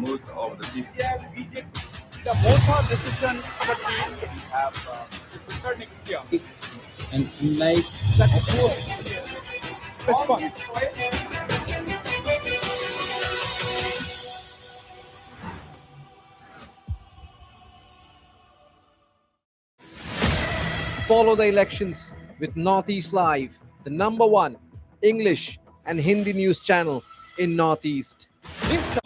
mood of the chief. Yeah, we did the Motha decision that we have prepared next year. And unlike That is response. Follow the elections with Northeast Live, the #1 English and Hindi news channel in Northeast. This time,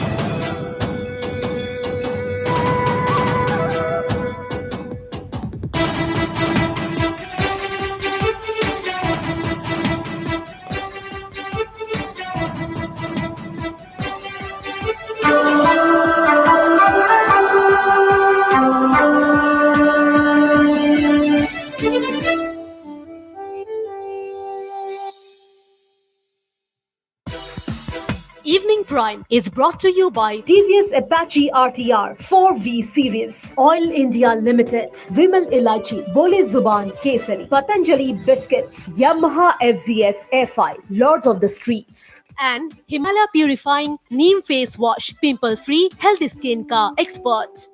Evening Prime is brought to you by TVS Apache RTR 4V Series, Oil India Limited, Vimal Ilaichi, Bole Zuban Kesari, Patanjali Biscuits, Yamaha FZS Air5, Lords of the Streets. and Himalaya Purifying Neem Face Wash, Pimple Free Healthy Skin Ka Expert.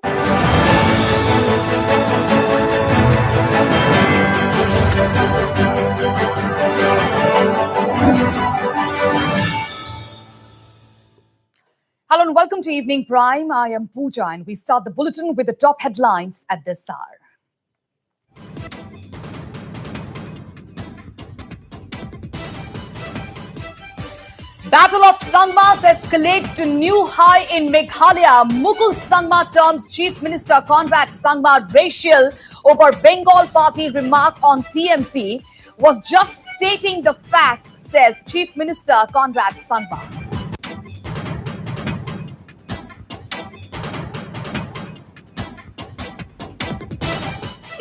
Hello and welcome to Evening Prime. I am Pooja and we start the bulletin with the top headlines at this hour. Battle of Sangmas escalates to new high in Meghalaya. Mukul Sangma terms Chief Minister 𝗡𝗢𝗥𝗧𝗛𝗏 racial over Bengal Party remark on TMC. Was just stating the facts, says Chief Minister 𝗡𝗢𝗥𝗧𝗏.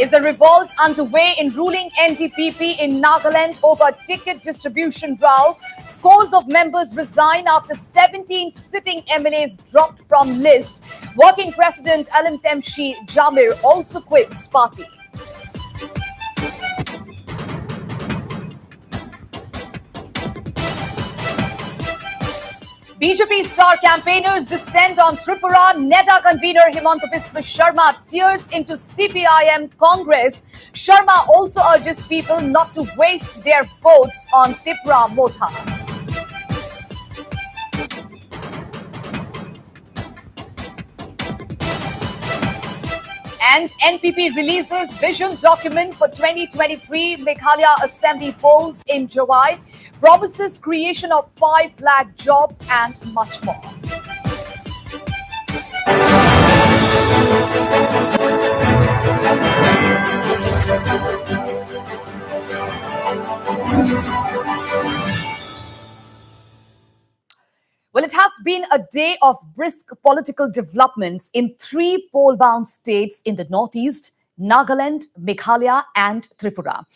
Is a revolt underway in ruling NDPP in Nagaland over ticket distribution row? Scores of members resign after 17 sitting MLAs dropped from list. Working President 𝗟𝗜𝗚𝗔𝗬𝗔 also quits party. BJP star campaigners descend on Tripura. NEDA convener 𝗡𝗢𝗥𝗧𝗛𝗏 tears into CPIM Congress. Sharma also urges people not to waste their votes on Tripura Motha. And NPP releases vision document for 2023 Meghalaya Assembly polls in July. Promises creation of 5 lakh jobs and much more. Well, it has been a day of brisk political developments in 3 poll-bound states in the Northeast: Nagaland, Meghalaya and Tripura.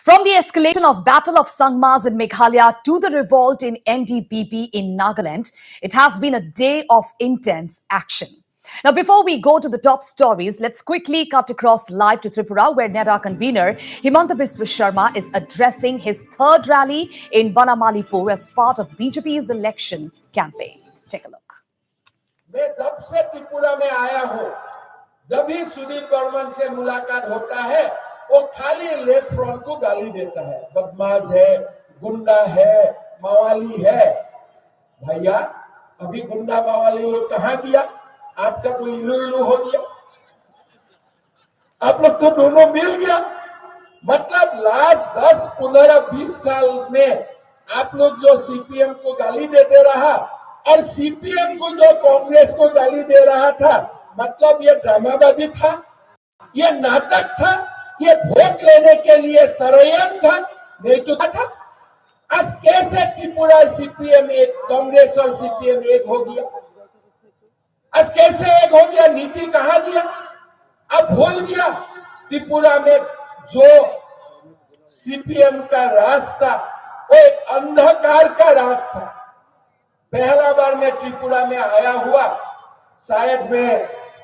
From the escalation of Battle of Sangmas in Meghalaya to the revolt in NDPP in Nagaland, it has been a day of intense action. Now, before we go to the top stories, let's quickly cut across live to Tripura, where NEDA convener 𝗡𝗢𝗥𝗧𝗏 is addressing his 3rd rally in Banamalipur as part of BJP's election campaign. Take a look. मैं जब से त्रिपुरा में आया हूँ, जब भी सुनील बर्मन से मुलाकात होता है, वो खाली लेफ्ट फ्रंट को गाली देता है, बदमाश है, गुंडा है, मवाली है। भैया, अभी गुंडा मवाली लोग कहाँ गया? आपका तो इलू हो गया। आप लोग तो दोनों मिल गया। मतलब लास्ट 10, 15, 20 साल में आप लोग जो सीपीएम को गाली देते रहा और सीपीएम को जो कांग्रेस को गाली दे रहा था, मतलब ये ड्रामाबाजी था, ये नाटक था, ये वोट लेने के लिए षड्यंत्र था, नहीं तो था। आज कैसे त्रिपुरा सीपीएम एक, कांग्रेस और सीपीएम एक हो गया? आज कैसे एक हो गया? नीति कहाँ गया? अब भूल गया। त्रिपुरा में जो सीपीएम का रास्ता, वो एक अंधकार का रास्ता। पहला बार मैं त्रिपुरा में आया हुआ, शायद मैं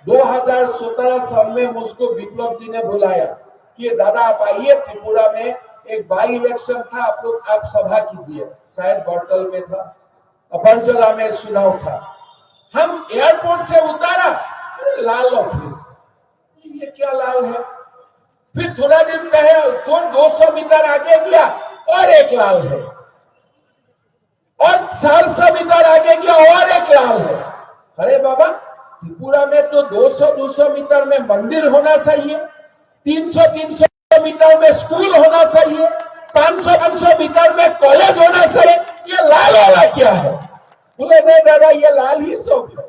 2017 साल में मुझको विप्लव जी ने बुलाया कि दादा आप आइए, त्रिपुरा में एक बाई इलेक्शन था, आप सभा कीजिए। शायद बर्टल में था, बरजला में चुनाव था। हम एयरपोर्ट से उतारा, अरे लाल ऑफिस, ये क्या लाल है। फिर थोड़ा दिन पहले तो 200 मीटर आगे गया और एक लाल है, और 400 मीटर आगे गया और एक लाल है। अरे बाबा, त्रिपुरा में तो 200 मीटर में मंदिर होना चाहिए, 300 मीटर में स्कूल होना चाहिए, 500 मीटर में कॉलेज होना चाहिए, ये लाल वाला क्या है। बोले नहीं दादा, ये लाल ही सब है।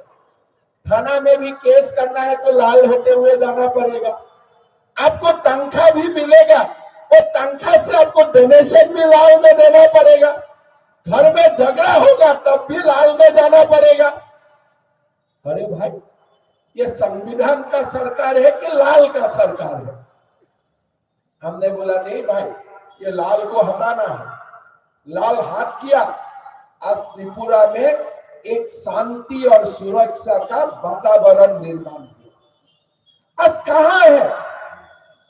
थाना में भी केस करना है तो लाल होते हुए जाना पड़ेगा, आपको तनख्वाह भी मिलेगा और तनख्वाह से आपको डोनेशन भी लाल में देना पड़ेगा, घर में झगड़ा होगा तब भी लाल में जाना पड़ेगा। अरे भाई, ये संविधान का सरकार है कि लाल का सरकार है। हमने बोला नहीं भाई, ये लाल को हटाना है। लाल हाथ किया, आज त्रिपुरा में एक शांति और सुरक्षा का वातावरण निर्माण हुआ। आज कहां है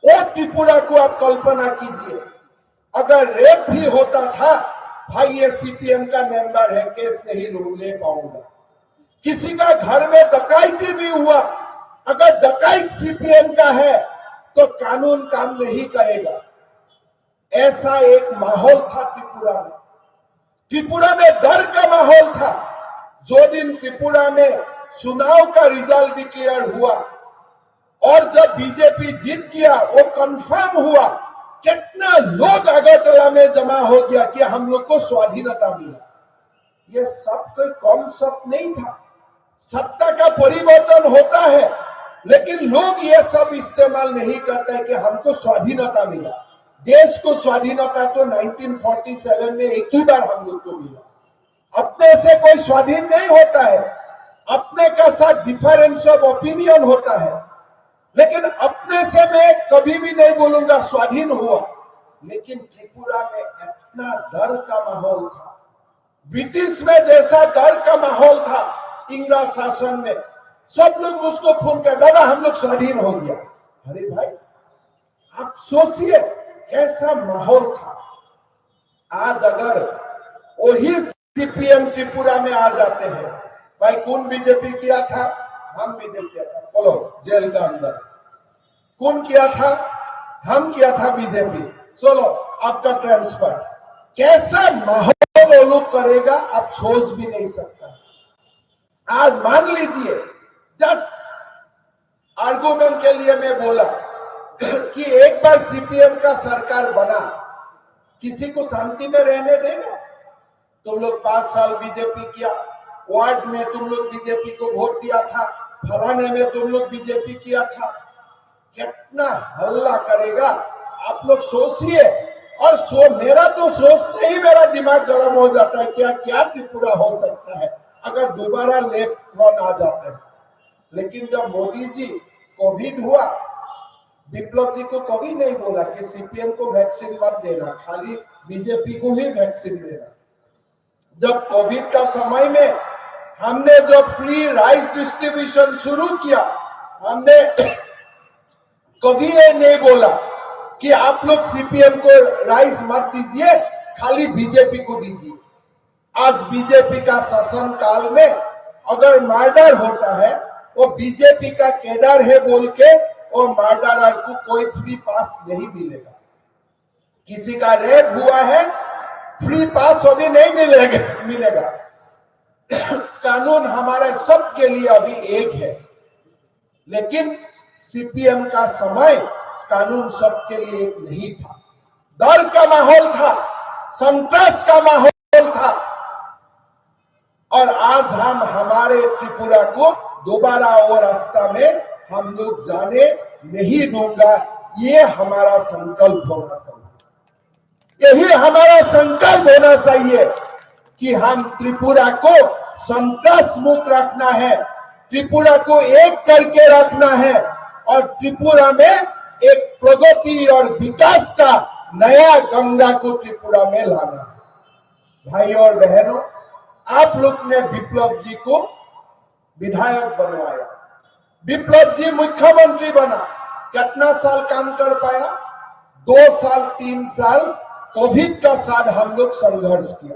वो त्रिपुरा को आप कल्पना कीजिए, अगर रेप भी होता था, भाई ये सीपीएम का मेंबर है, केस नहीं ले पाऊंगा। किसी का घर में डकैती भी हुआ, अगर डकैत सीपीएम का है तो कानून काम नहीं करेगा। ऐसा एक माहौल था त्रिपुरा में। त्रिपुरा में डर का माहौल था। जो दिन त्रिपुरा में चुनाव का रिजल्ट डिक्लेयर हुआ और जब बीजेपी जीत गया, वो कंफर्म हुआ, कितना लोग अगरतला में जमा हो गया कि हम लोग को स्वाधीनता मिला। ये सब कोई कम सब नहीं था। सत्ता का परिवर्तन होता है, लेकिन लोग ये सब इस्तेमाल नहीं करते कि हमको स्वाधीनता मिला। देश को स्वाधीनता तो 1947 में एक ही बार हम लोग को मिला। अपने से कोई स्वाधीन नहीं होता है, अपने का साथ डिफरेंस ऑफ ओपिनियन होता है, लेकिन अपने से मैं कभी भी नहीं बोलूंगा स्वाधीन हुआ। लेकिन त्रिपुरा में इतना डर का माहौल था, ब्रिटिश में जैसा डर का माहौल था इंग्रज शासन में, सब लोग उसको फोन कर, दादा हम लोग स्वाधीन हो गया। अरे भाई, आप सोचिए कैसा माहौल था। आज अगर वही सीपीएम त्रिपुरा में आ जाते हैं, भाई कौन बीजेपी किया था, हम बीजेपी किया था, बोलो जेल का अंदर। कौन किया था, हम किया था बीजेपी, चलो आपका ट्रांसफर। कैसा माहौल वो लोग करेगा आप सोच भी नहीं सकता। आज मान लीजिए, जस्ट आर्गुमेंट के लिए मैं बोला कि एक बार सीपीएम का सरकार बना, किसी को शांति में रहने देगा। तुम लोग 5 साल बीजेपी किया, वार्ड में तुम लोग बीजेपी को वोट दिया था, फलाने में तुम लोग बीजेपी किया था, कितना हल्ला करेगा आप लोग सोचिए। और मेरा तो सोचते ही मेरा दिमाग गर्म हो जाता है, क्या क्या त्रिपुरा हो सकता है अगर दोबारा लेफ्ट फ्रंट आ जाते हैं। लेकिन जब मोदी जी कोविड हुआ, विप्लव जी को कभी नहीं बोला कि सीपीएम को वैक्सीन मत देना, खाली बीजेपी को ही वैक्सीन देना। जब कोविड का समय में हमने जो फ्री राइस डिस्ट्रीब्यूशन शुरू किया, हमने कभी ये नहीं बोला कि आप लोग सीपीएम को राइस मत दीजिए, खाली बीजेपी को दीजिए। आज बीजेपी का शासन काल में अगर मर्डर होता है, वो बीजेपी का कैडर है बोल के वो मर्डरर को कोई फ्री पास नहीं मिलेगा। किसी का रेप हुआ है, फ्री पास अभी नहीं मिलेगा। कानून हमारे सबके लिए अभी एक है, लेकिन सीपीएम का समय कानून सबके लिए एक नहीं था। डर का माहौल था, संतोष का माहौल था। और आज हम हमारे त्रिपुरा को दोबारा वो रास्ता में हम लोग जाने नहीं दूंगा, ये हमारा संकल्प होना चाहिए। यही हमारा संकल्प होना चाहिए कि हम त्रिपुरा को संतोष मुक्त रखना है, त्रिपुरा को एक करके रखना है और त्रिपुरा में एक प्रगति और विकास का नया गंगा को त्रिपुरा में लाना है। भाई और बहनों, आप लोग ने विप्लव जी को विधायक बनवाया, विप्लव जी मुख्यमंत्री बना, कितना साल काम कर पाया? 2 साल 3 साल कोविड का साथ हम लोग संघर्ष किया,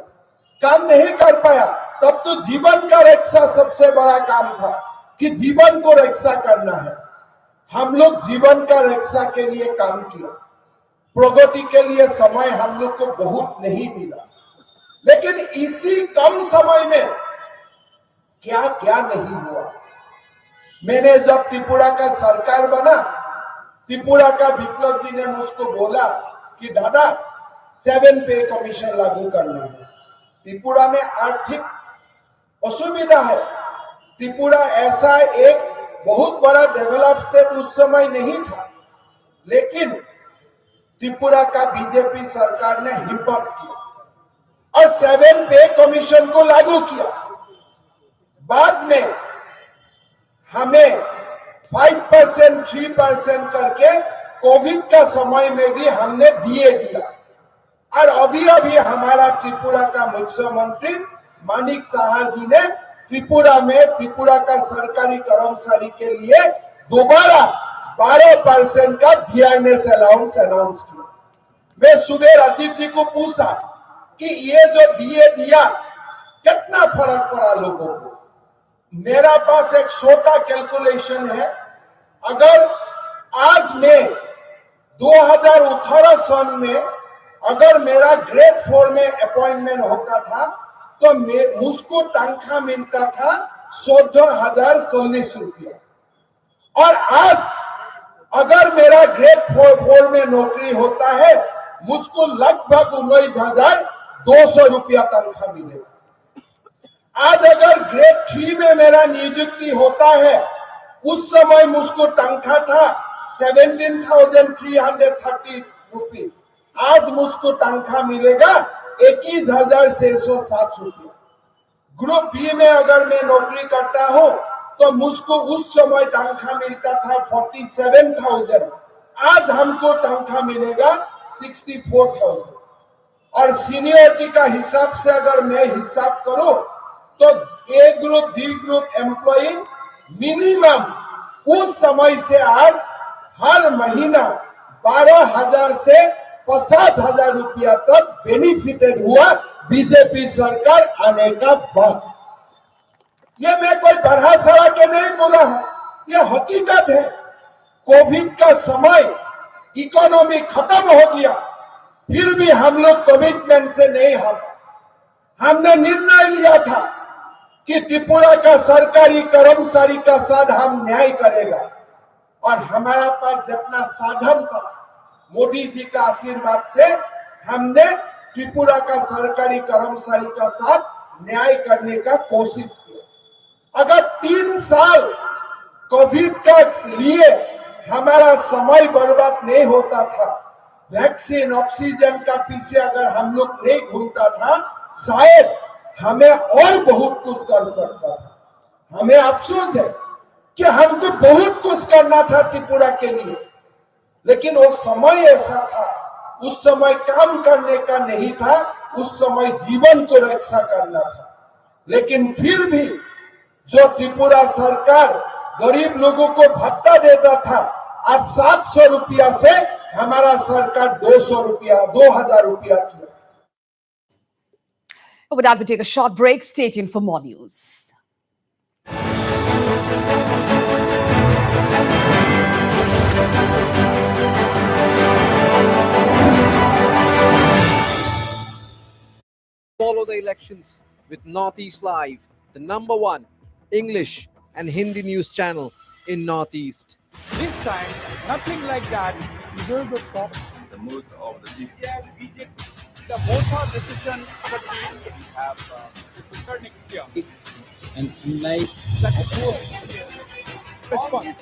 काम नहीं कर पाया। तब तो जीवन का रक्षा सबसे बड़ा काम था कि जीवन को रक्षा करना है। हम लोग जीवन का रक्षा के लिए काम किया, प्रगति के लिए समय हम लोग को बहुत नहीं मिला, लेकिन इसी कम समय में क्या क्या नहीं हुआ। मैंने जब त्रिपुरा का सरकार बना, त्रिपुरा का विप्लव जी ने मुझको बोला कि दादा 7 पे कमीशन लागू करना है। त्रिपुरा में आर्थिक असुविधा है। त्रिपुरा ऐसा एक बहुत बड़ा डेवलप स्टेट उस समय नहीं था, लेकिन त्रिपुरा का बीजेपी सरकार ने हिम्मत किया और 7 पे कमीशन को लागू किया। बाद में हमें 5%, 3% करके कोविड का समय में भी हमने दिया। और अभी अभी हमारा त्रिपुरा का मुख्यमंत्री मानिक साहा जी ने त्रिपुरा में त्रिपुरा का सरकारी कर्मचारी के लिए दोबारा 12% का डीआरएस अलाउंस अनाउंस किया। मैं सुबह राजीव जी को पूछा कि ये जो दिया कितना फर्क पड़ा लोगों को। मेरा पास एक छोटा कैलकुलेशन है। अगर आज में 2018 सन में अगर मेरा ग्रेड 4 में अपॉइंटमेंट होता था तो मुझको तनख्वाह मिलता था 14,040 रुपया, और आज अगर मेरा ग्रेड 4 में नौकरी होता है मुझको लगभग 19,200 रुपया तनख्वाह मिलेगा। आज अगर ग्रेड 3 में मेरा नियुक्ति होता है, उस समय मुझको तनख्वाह था 17,330 रुपीज, आज मुझको तनख्वाह मिलेगा 21,607 रुपया। ग्रुप बी में अगर मैं नौकरी करता हूं तो मुझको उस समय तनख्वाह मिलता था 47,000, आज हमको तनख्वाह मिलेगा 64,000। और सीनियरिटी का हिसाब से अगर मैं हिसाब करूं तो A group D group employee minimum उस समय से आज हर महीना 12,000 से 50,000 रुपया तक बेनिफिटेड हुआ बीजेपी सरकार आने का बाद। ये मैं कोई बढ़ा चढ़ा के नहीं बोला हूं, ये हकीकत है। कोविड का समय इकोनॉमी खत्म हो गया, फिर भी हम लोग कमिटमेंट से नहीं हटे। हमने निर्णय लिया था कि त्रिपुरा का सरकारी कर्मचारी का साथ हम न्याय करेगा, और हमारा पास जितना साधन था मोदी जी का आशीर्वाद से हमने त्रिपुरा का सरकारी कर्मचारी का साथ न्याय करने का कोशिश किया। अगर 3 साल कोविड का लिए हमारा समय बर्बाद नहीं होता था, वैक्सीन ऑक्सीजन का पीछे अगर हम लोग नहीं घूमता था, शायद हमें और बहुत कुछ कर सकता था। हमें अफसोस है कि हमको बहुत कुछ करना था त्रिपुरा के लिए, लेकिन वो समय ऐसा था, उस समय काम करने का नहीं था, उस समय जीवन को रक्षा करना था। लेकिन फिर भी जो त्रिपुरा सरकार गरीब लोगों को भत्ता देता था, आज 700 रुपया से हमारा सरकार 2,000 रुपया किया। With that, we take a short break. Stay tuned for more news. Follow the elections with Northeast Live, the #1 English and Hindi news channel in Northeast. This time, nothing like that. The mood of the BJP, the 𝗡𝗘𝗥𝗧𝗛 𝗡𝗢𝗥𝗧𝗛𝗡𝗙 And unlike response.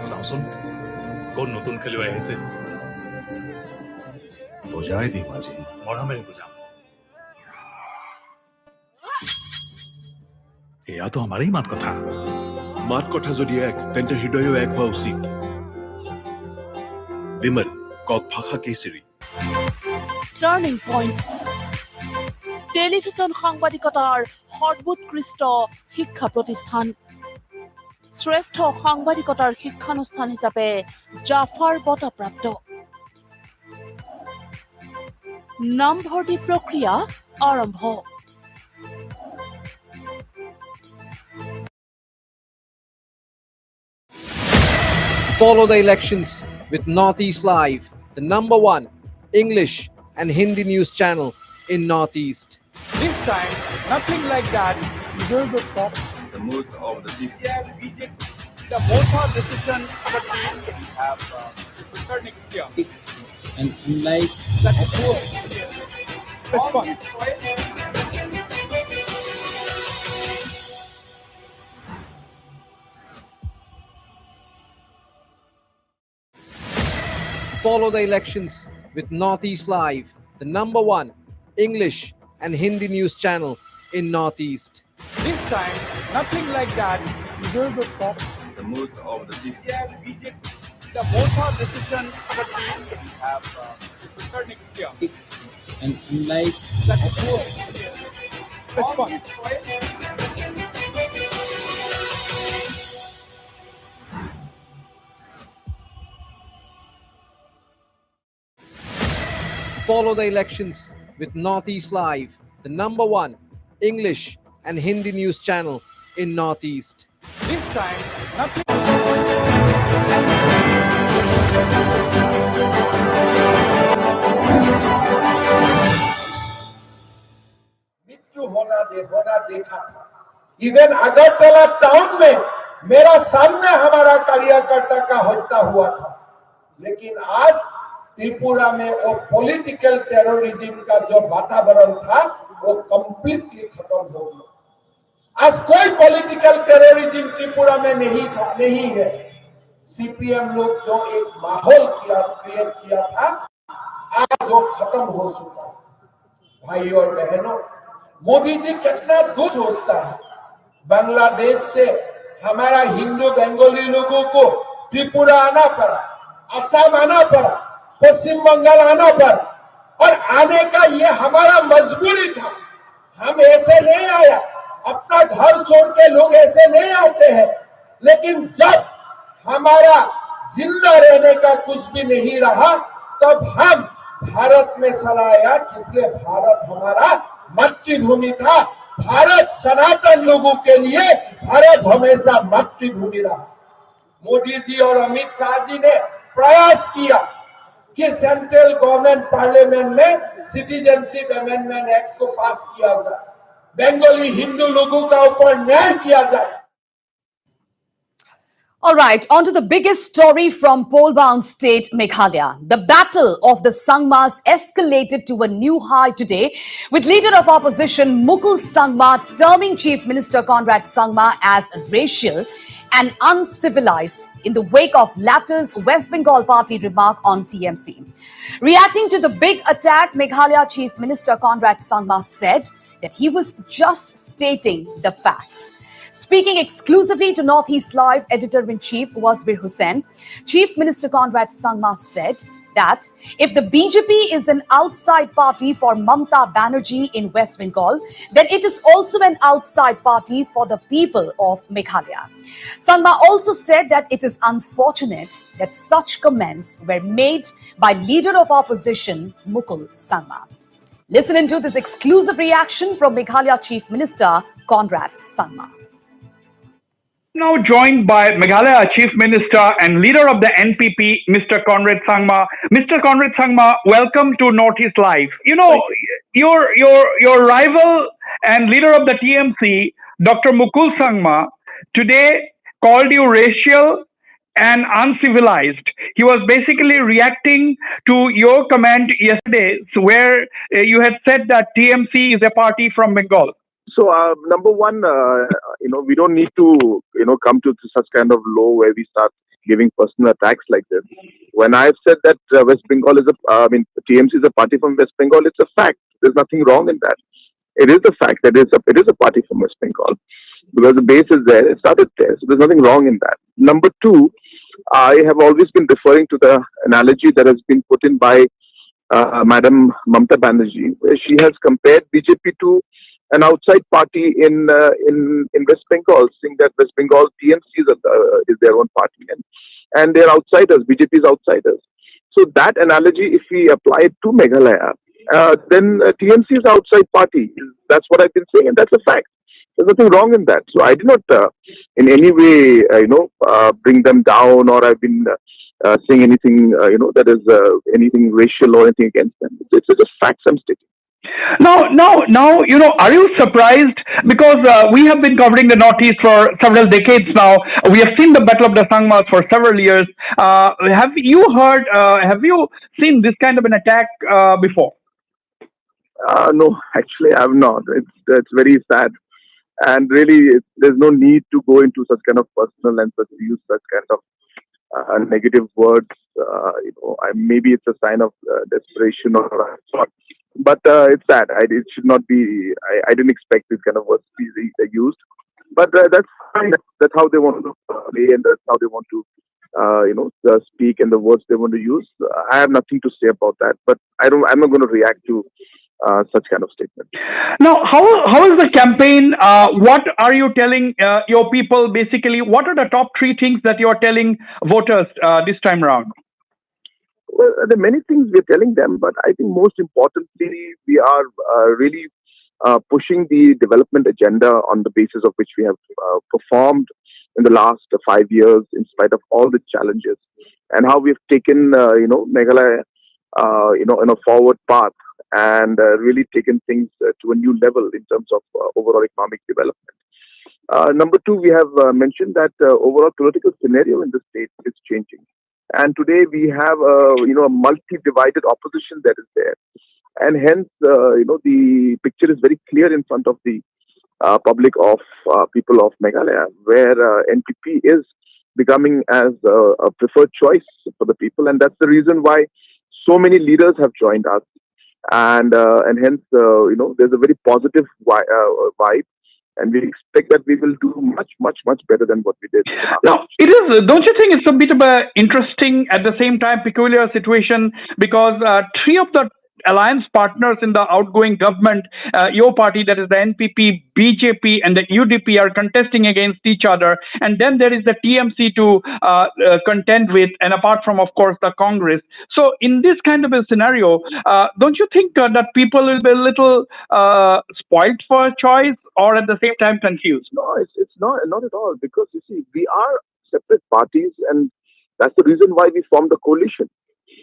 চাওঁচোন কোন নতুন খেলুৱৈ আহিছে বুজাই দিম আজি মৰমেৰে বুজাম এয়াতো আমাৰেই মাত কথা যদি এক তেন্তে হৃদয়ও এক হওয়া উচিত বিমল 𝗡𝗢𝗥𝗧𝗛𝗡𝗔 টার্নিং পয়েন্ট টেলিভিশন সাংবাদিকতাৰ সৰ্বোৎকৃষ্ট শিক্ষা প্ৰতিষ্ঠান শ্ৰেষ্ঠ সাংবাদিকতাৰ শিক্ষানুষ্ঠান হিচাপে জাফাৰ বঁটা প্ৰাপ্ত। নামভৰ্তি প্ৰক্ৰিয়া আৰম্ভ। Follow the elections with Northeast Live, the #1 English and Hindi news channel in Northeast. This time, nothing like that. The mood of the people. The Motha decision that we have prepared next year. and unlike That is response. Follow the elections with Northeast Live, the #1 English and Hindi news channel in Northeast. This time, nothing like that. The mood of the people. The Motha decision that we have prepared next year. and unlike That is response. Follow the elections with Northeast Live, the #1 English and Hindi news channel in Northeast. This time, nothing. मृत्यु होना देखा था। Even Agartala town में मेरा सामने हमारा कार्यकर्ता का हत्या हुआ था, लेकिन आज त्रिपुरा में वो पॉलिटिकल टेररिज्म का जो वातावरण था वो कंप्लीटली खत्म हो गया। आज कोई पॉलिटिकल टेररिज्म त्रिपुरा में नहीं है। सीपीएम लोग जो एक माहौल क्रिएट किया था, आज वो खत्म हो चुका है। भाई और बहनों, मोदी जी कितना दूर सोचता है। बांग्लादेश से हमारा हिंदू बंगाली लोगों को त्रिपुरा आना पड़ा, असम आना पड़ा, पश्चिम बंगाल आना पड़ा, और आने का ये हमारा मजबूरी था। हम ऐसे नहीं आया, अपना घर छोड़ के लोग ऐसे नहीं आते हैं, लेकिन जब हमारा जिंदा रहने का कुछ भी नहीं रहा, तब हम भारत में चला आया। इसलिए भारत हमारा मातृभूमि था। भारत सनातन लोगों के लिए भारत हमेशा मातृभूमि रहा। मोदी जी और अमित शाह जी ने प्रयास किया कि सेंट्रल गवर्नमेंट पार्लियामेंट में सिटीजनशिप अमेंडमेंट एक्ट को पास किया जाए, बंगाली हिंदू लोगों का ऊपर न्याय किया जाए। All right, on to the biggest story from poll-bound state Meghalaya. The battle of the Sangmas escalated to a new high today, with leader of opposition Mukul Sangma terming Chief Minister 𝗡𝗢𝗥𝗧𝗛𝗏 as racial and uncivilized in the wake of latter's West Bengal party remark on TMC. Reacting to the big attack, Meghalaya Chief Minister 𝗡𝗢𝗥𝗧𝗏 said that he was just stating the facts. Speaking exclusively to Northeast Live, Editor-in-Chief Wasbir Hussain, Chief Minister 𝗡𝗢𝗥𝗧𝗏 said that if the BJP is an outside party for Mamta Banerjee in West Bengal, then it is also an outside party for the people of Meghalaya. Sangma also said that it is unfortunate that such comments were made by leader of opposition Mukul Sangma. Listen into this exclusive reaction from Meghalaya Chief Minister 𝗡𝗢𝗥𝗧𝗏. Now joined by Meghalaya Chief Minister and leader of the NPP, Mr. 𝗡𝗢𝗥𝗧𝗏. Mr. 𝗡𝗢𝗥𝗧𝗏, welcome to Northeast Live. You know, your rival and leader of the TMC, Dr. Mukul Sangma, today called you racial and uncivilized. He was basically reacting to your comment yesterday, where you had said that TMC is a party from Bengal. So, number one, we don't need to, come to such kind of low where we start giving personal attacks like this. When I've said that West Bengal is TMC is a party from West Bengal, it's a fact. There's nothing wrong in that. It is a fact that it is a party from West Bengal because the base is there. It started there, so there's nothing wrong in that. Number two, I have always been referring to the analogy that has been put in by Madam Mamta Banerjee, where she has compared BJP to an outside party in West Bengal, saying that West Bengal TMC is their own party, and they're outsiders. BJP is outsiders. So that analogy, if we apply it to Meghalaya, then TMC is outside party. That's what I've been saying, and that's a fact. There's nothing wrong in that. So I did not in any way, bring them down, or I've been saying anything, that is anything racial or anything against them. It's just facts I'm stating. Now, are you surprised? Because we have been covering the Northeast for several decades now. We have seen the Battle of the Sangmas for several years. Have you seen this kind of an attack before? No, actually, I have not. It's very sad. And really, there's no need to go into such kind of personal and use such kind of negative words. Maybe it's a sign of desperation or what. But it's sad. It should not be. I didn't expect this kind of words to be used. But that's fine. That's how they want to play, and that's how they want to, speak, and the words they want to use. I have nothing to say about that. But I'm not going to react to such kind of statement. Now, how is the campaign? What are you telling your people? Basically, what are the top 3 things that you are telling voters this time around? Well, there are many things we're telling them, but I think most importantly, we are really pushing the development agenda on the basis of which we have performed in the last 5 years, in spite of all the challenges, and how we've taken, Meghalaya, in a forward path, and really taken things to a new level in terms of overall economic development. Number 2, we have mentioned that overall political scenario in the state is changing. And today we have a multi-divided opposition that is there. And hence, the picture is very clear in front of the public of people of Meghalaya, where NPP is becoming as a preferred choice for the people. And that's the reason why so many leaders have joined us. And hence, there's a very positive vibe. And we expect that we will do much, much, much better than what we did. Now, it is. Don't you think it's a bit of a interesting, at the same time, peculiar situation? Because 3 of the alliance partners in the outgoing government, your party, that is the NPP, BJP, and the UDP, are contesting against each other. And then there is the TMC to contend with, and apart from, of course, the Congress. So in this kind of a scenario, don't you think that people will be a little spoiled for choice, or at the same time confused? No, it's not at all. Because, you see, we are separate parties, and that's the reason why we formed a coalition.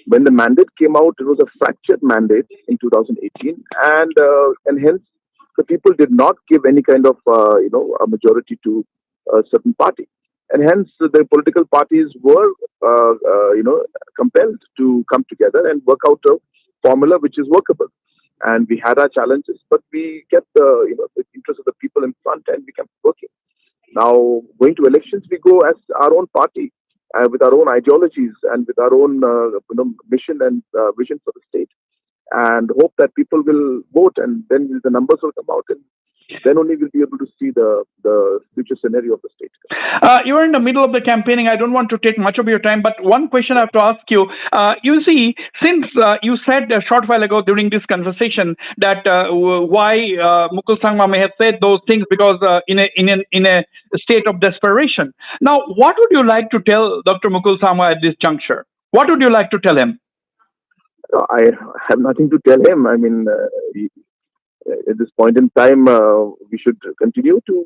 When the mandate came out, it was a fractured mandate in 2018, and hence the people did not give any kind of a majority to a certain party, and hence the political parties were compelled to come together and work out a formula which is workable. And we had our challenges, but we kept the interest of the people in front, and we kept working. Now, going to elections, we go as our own party. With our own ideologies and with our own mission and vision for the state, and hope that people will vote, and then the numbers will come out, and then only we'll be able to see the future scenario of the state. You are in the middle of the campaigning. I don't want to take much of your time, but one question I have to ask you. You see, since you said a short while ago during this conversation that why Mukul Sangma may have said those things because in a state of desperation. Now, what would you like to tell Dr. Mukul Sangma at this juncture? What would you like to tell him? I have nothing to tell him. I mean, at this point in time, we should continue to,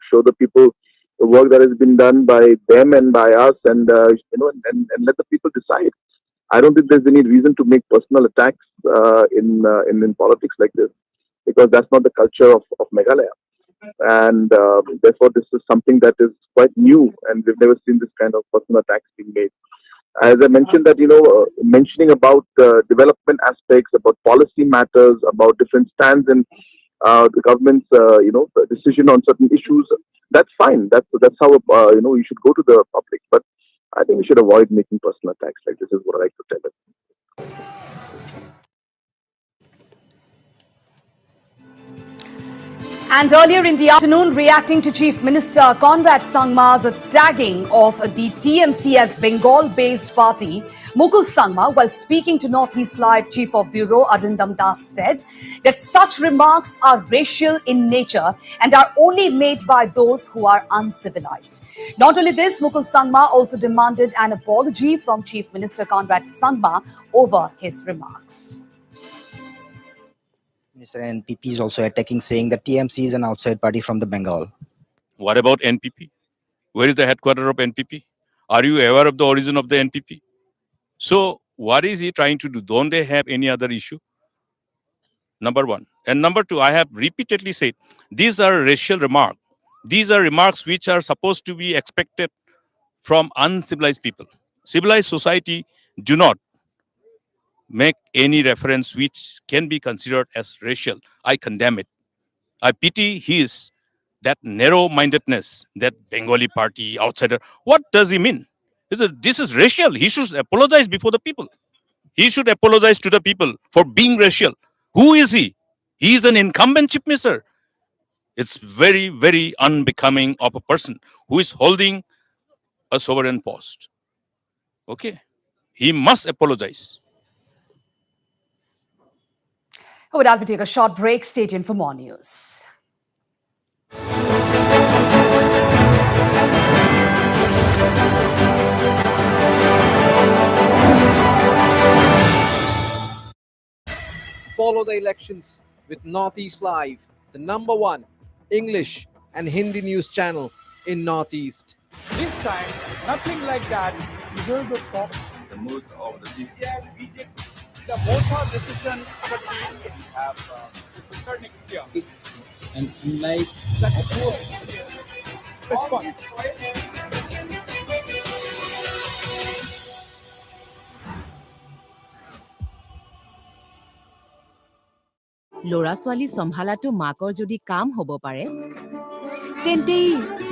show the people the work that has been done by them and by us, and and let the people decide. I don't think there's any reason to make personal attacks in politics like this, because that's not the culture of Meghalaya. And therefore, this is something that is quite new, and we've never seen this kind of personal attacks being made. As I mentioned that, mentioning about development aspects, about policy matters, about different stands in the government's, decision on certain issues, that's fine. That's how, you should go to the public. But I think we should avoid making personal attacks like this, is what I like to tell them. And earlier in the afternoon, reacting to Chief Minister 𝗡𝗢𝗥𝗧𝗛𝗏's tagging of the TMC as Bengal-based party, 𝗡𝗢𝗥𝗧𝗏, while speaking to Northeast Live Chief of Bureau Arindam Das, said that such remarks are racial in nature and are only made by those who are uncivilized. Not only this, 𝗡𝗢𝗥𝗧𝗏 also demanded an apology from Chief Minister 𝗡𝗢𝗥𝗧𝗏 over his remarks. Mr. NPP is also attacking, saying that TMC is an outside party from the Bengal. What about NPP? Where is the headquarters of NPP? Are you aware of the origin of the NPP? So what is he trying to do? Don't they have any other issue? Number one. And number two, I have repeatedly said, these are racial remarks. These are remarks which are supposed to be expected from uncivilized people. Civilized society do not make any reference which can be considered as racial. I condemn it. I pity his that narrow-mindedness, that Bengali party outsider. What does he mean? This is racial. He should apologize before the people. He should apologize to the people for being racial. Who is he? He is an incumbent chief minister. It's very, very unbecoming of a person who is holding a sovereign post. Okay? He must apologize. With that, we take a short break. Stay tuned for more news. Follow the elections with Northeast Live, the #1 English and Hindi news channel in Northeast. This time, nothing like that. You heard the talk. The mood of the BJP. The 𝗡𝗢𝗥𝗧𝗏 𝗔𝗟𝗔𝗡𝗗. And unlike Response. ল'ৰা ছোৱালী সম্ভালাটো মাকৰ যদি কাম হ'ব পাৰে তেন্তে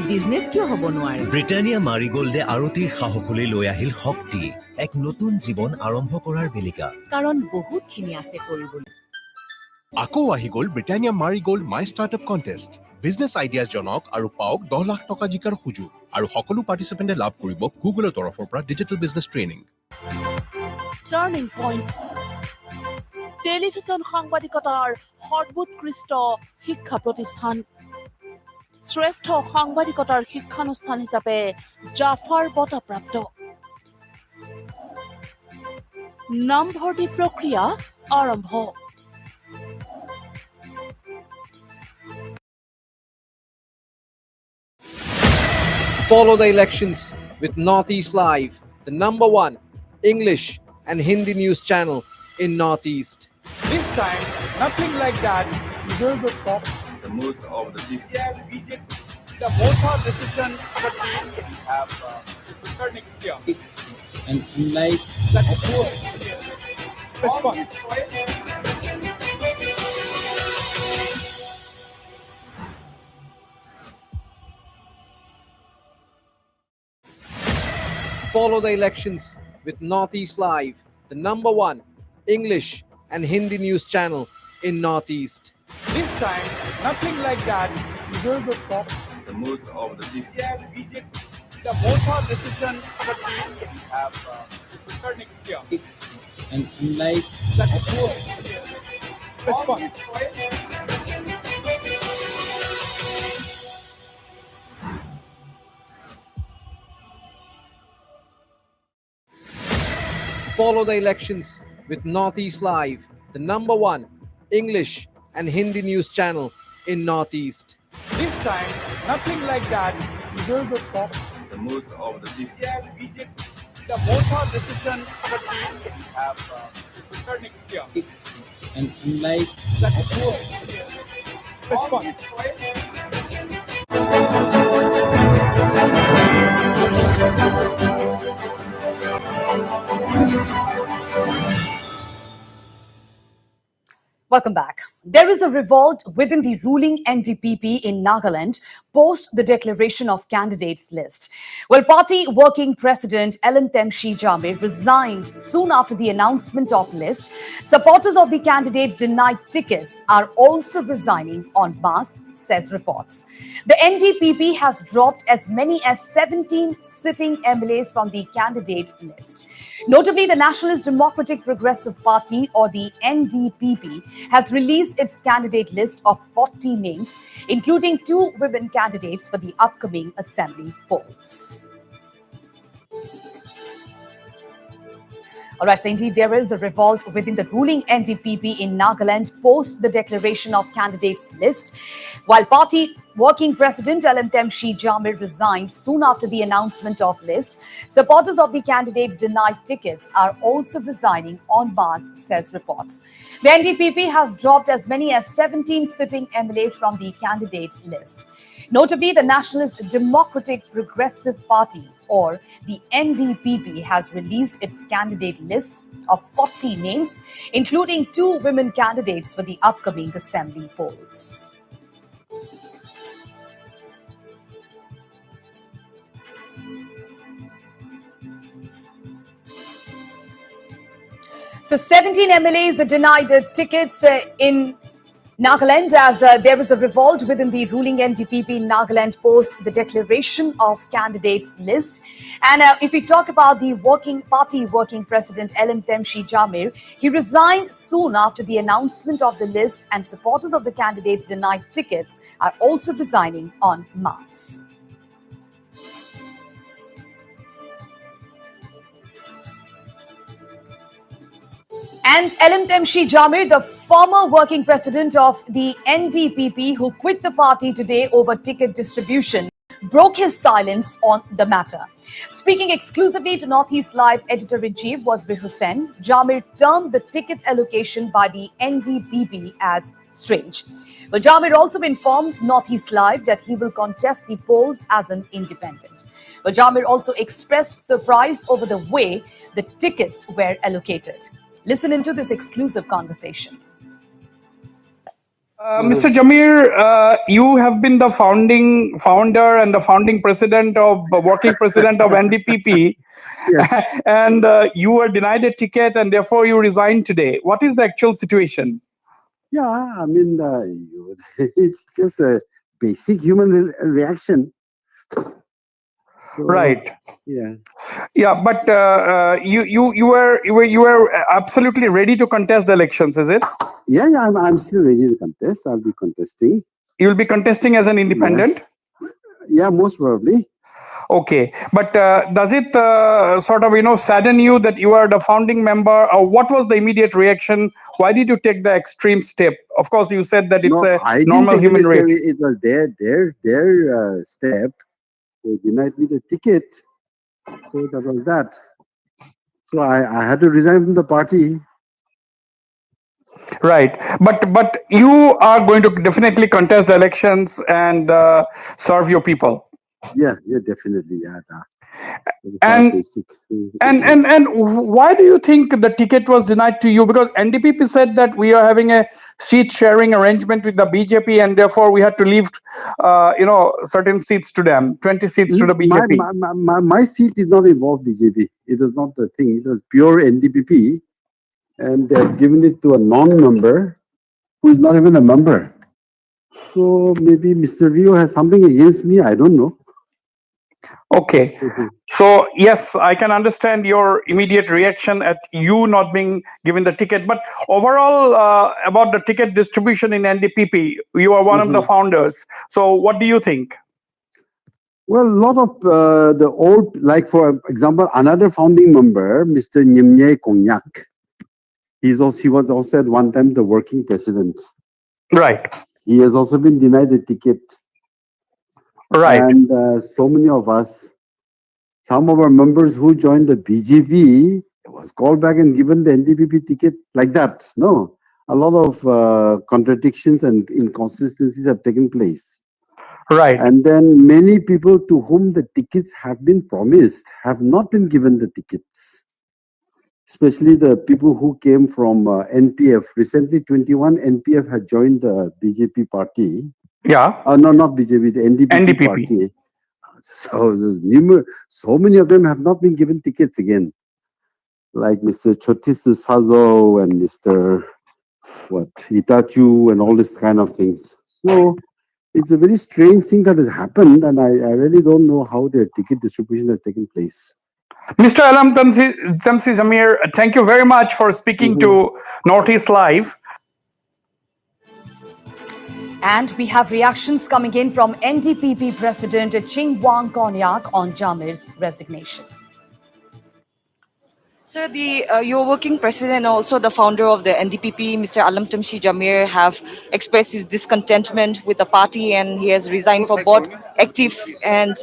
business কিয় হ'ব নোৱাৰে ব্ৰিটানিয়া মাৰিগোল্ডে আৰতিৰ সাহসলৈ লৈ আহিল শক্তি এক নতুন জীৱন আৰম্ভ কৰাৰ বেলিকা কাৰণ বহুতখিনি আছে কৰিবলৈ আকৌ আহি গ'ল ব্ৰিটানিয়া মাৰিগোল্ড মাই ষ্টাৰ্টআপ কণ্টেষ্ট বিজনেছ আইডিয়া জনক আৰু পাওক 10 লাখ টকা জিকাৰ সুযোগ আৰু সকলো পাৰ্টিচিপেণ্টে লাভ কৰিব গুগলৰ তৰফৰ পৰা digital business training turning point television সাংবাদিকতাৰ সৰ্বোৎকৃষ্ট শিক্ষা প্ৰতিষ্ঠান শ্ৰেষ্ঠ সাংবাদিকতাৰ শিক্ষানুষ্ঠান হিচাপে জাফাৰ বঁটা প্ৰাপ্ত নামভৰ্তি প্ৰক্ৰিয়া আৰম্ভ Follow the elections with Northeast Live, the #1 English and Hindi news channel in Northeast. This time, nothing like that. You heard the talk. The mood of the BJP. The 𝗡𝗢𝗥𝗧𝗏 and unlike Response. Follow the elections with Northeast Live, the #1 English and Hindi news channel in Northeast. This time, nothing like that. You heard the talk. The mood of the BJP. The 𝗡𝗢𝗥𝗧𝗏 and unlike Response. Follow the elections with Northeast Live, the #1 English and Hindi news channel in Northeast. This time, nothing like that. You heard the talk. The mood of the BJP. The 𝗡𝗢𝗥𝗧𝗏 and unlike Response. Welcome back. There is a revolt within the ruling NDPP in Nagaland post the declaration of candidates list. Well, party working president 𝗟𝗡𝗙𝗔𝗦𝗧 resigned soon after the announcement of list. Supporters of the candidates denied tickets are also resigning en masse, says reports. The NDPP has dropped as many as 17 sitting MLAs from the candidate list. Notably, the Nationalist Democratic Progressive Party, or the NDPP, has released its candidate list of 40 names, including 2 women candidates for the upcoming assembly polls. All right, so indeed, there is a revolt within the ruling NDPP in Nagaland post the declaration of candidates list. While party working president 𝗟𝗡𝗙𝗔𝗦𝗧 resigned soon after the announcement of list, supporters of the candidates denied tickets are also resigning en masse, says reports. The NDPP has dropped as many as 17 sitting MLAs from the candidate list. Notably, the Nationalist Democratic Progressive Party, or the NDPP, has released its candidate list of 40 names, including 2 women candidates for the upcoming assembly polls. So 17 MLAs are denied tickets in Nagaland as there is a revolt within the ruling NDPP in Nagaland post the declaration of candidates list. And if we talk about the working president 𝗟𝗡𝗙𝗔𝗦𝗧, he resigned soon after the announcement of the list, and supporters of the candidates denied tickets are also resigning en masse. And 𝗟𝗡𝗙𝗔𝗦𝗧, the former working president of the NDPP who quit the party today over ticket distribution, broke his silence on the matter. Speaking exclusively to Northeast Live, editor-in-chief Wasbir Hussain, �ърж𝗓 termed the ticket allocation by the NDPP as strange. Well, �ърж𝗓 also informed Northeast Live that he will contest the polls as an independent. Well, �ърж𝗓 also expressed surprise over the way the tickets were allocated. Listen into this exclusive conversation. Mr. �ърж𝗓, you have been the founder and the founding president of working president of NDPP, and you were denied a ticket and therefore you resigned today. What is the actual situation? Yeah, I mean, it's just a basic human reaction. So, right. Yeah. Yeah, but you were absolutely ready to contest the elections, is it? Yeah, I'm still ready to contest. I'll be contesting. You will be contesting as an independent? Yeah, most probably. Okay, but does it sort of sadden you that you are the founding member, or what was the immediate reaction? Why did you take the extreme step? Of course, you said that it's a normal human reaction. It was their step. They denied me the ticket, so that was that. So I had to resign from the party. Right, but you are going to definitely contest the elections and serve your people. Yeah, definitely. Yeah. And why do you think the ticket was denied to you? Because NDPP said that we are having a seat sharing arrangement with the BJP, and therefore we had to leave, certain seats to them, 20 seats to the BJP. My seat did not involve BJP. It was not the thing. It was pure NDPP, and they have given it to a non-member who is not even a member. So maybe Mr. Rio has something against me. I don't know. Okay, so yes, I can understand your immediate reaction at you not being given the ticket, but overall about the ticket distribution in NDPP, you are one of the founders. So what do you think? Well, a lot of the old, like for example, another founding member, Mr. 𝗟𝗓𝗡𝗥𝗧𝗛𝗏, he was also at one time the working president. Right. He has also been denied a ticket. Right. And so many of us, some of our members who joined the BJP was called back and given the NDPP ticket like that. No, a lot of contradictions and inconsistencies have taken place. Right. And then many people to whom the tickets have been promised have not been given the tickets. especially the people who came from NPF. Recently, 21 NPF had joined the BJP party. Yeah. No, not BJP, the NDPP party. So so many of them have not been given tickets again, like Mr. 𝗡𝗢𝗥𝗧𝗛𝗘 and Mr. 𝗡𝗢𝗥𝗧𝗛𝗡 and all this kind of things. So it's a very strange thing that has happened, and I really don't know how their ticket distribution has taken place. Mr. 𝗟𝗚𝗩𝗘 Jdamir, thank you very much for speaking to Northeast Live. And we have reactions coming in from NDPP President 𝗡𝗢𝗥𝗧𝗛𝗡𝗏 on Jdamир's resignation. Sir, your working president and also the founder of the NDPP, Mr. 𝗟𝗚𝗪𝗡 Jdamir, have expressed his discontentment with the party, and he has resigned for both active and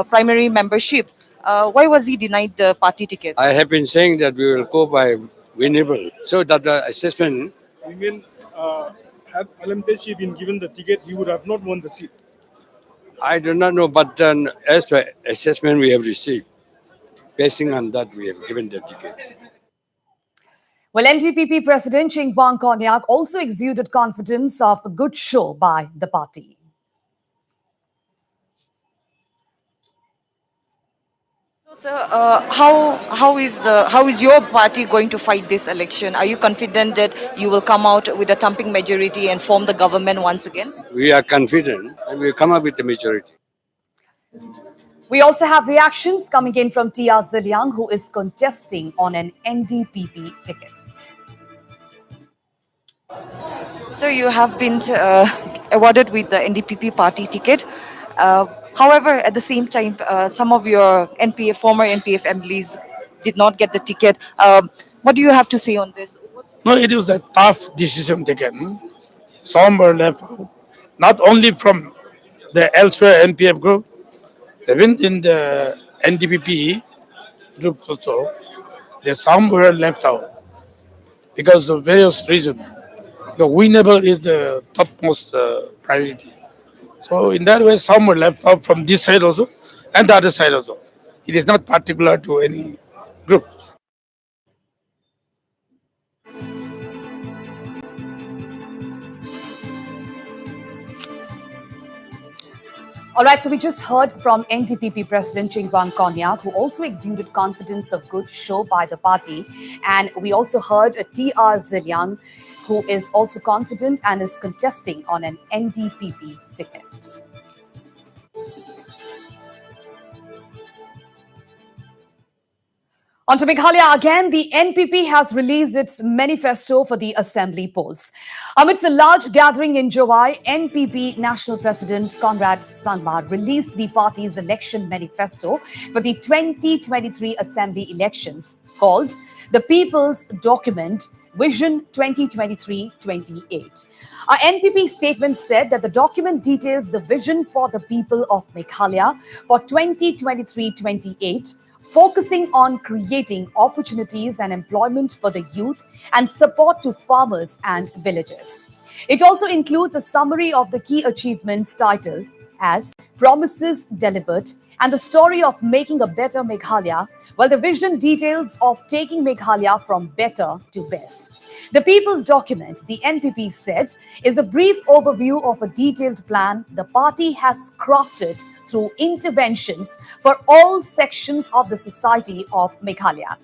primary membership. Why was he denied the party ticket? I have been saying that we will go by winnable, so that the assessment. You mean, had 𝗟𝗚𝗪𝗡 been given the ticket, he would have not won the seat? I do not know, but as per assessment we have received, basing on that we have given the ticket. Well, NDPP President 𝗡𝗢𝗥𝗧𝗛𝗡𝗏 also exuded confidence of a good show by the party. So, sir, how is your party going to fight this election? Are you confident that you will come out with a thumping majority and form the government once again? We are confident and we will come up with the majority. We also have reactions coming in from 𝗡𝗢𝗥𝗧𝗛𝗡𝗏, who is contesting on an NDPP ticket. So you have been awarded with the NDPP party ticket. However, at the same time, some of your former NPF MPs did not get the ticket. What do you have to say on this? No, it was a tough decision taken. Some were left out, not only from the elsewhere NPF group, even in the NDPP group also, some were left out because of various reasons. The winnable is the topmost priority. So in that way, some were left out from this side also and the other side also. It is not particular to any group. All right, so we just heard from NDPP President 𝗡𝗢𝗥𝗧𝗛𝗡𝗏, who also exuded confidence of good show by the party. And we also heard 𝗡𝗢𝗥𝗧𝗛𝗡𝗏, who is also confident and is contesting on an NDPP ticket. On to Meghalaya again, the NPP has released its manifesto for the assembly polls. Amidst a large gathering in Jowai, NPP National President 𝗠𝗚𝗩𝗘 released the party's election manifesto for the 2023 assembly elections, called the People's Document Vision 2023-28. Our NPP statement said that the document details the vision for the people of Meghalaya for 2023-28, focusing on creating opportunities and employment for the youth and support to farmers and villagers. It also includes a summary of the key achievements titled as Promises Delivered and the story of making a better Meghalaya, while the vision details of taking Meghalaya from better to best. The People's Document, the NPP said, is a brief overview of a detailed plan the party has crafted through interventions for all sections of the society of Meghalaya.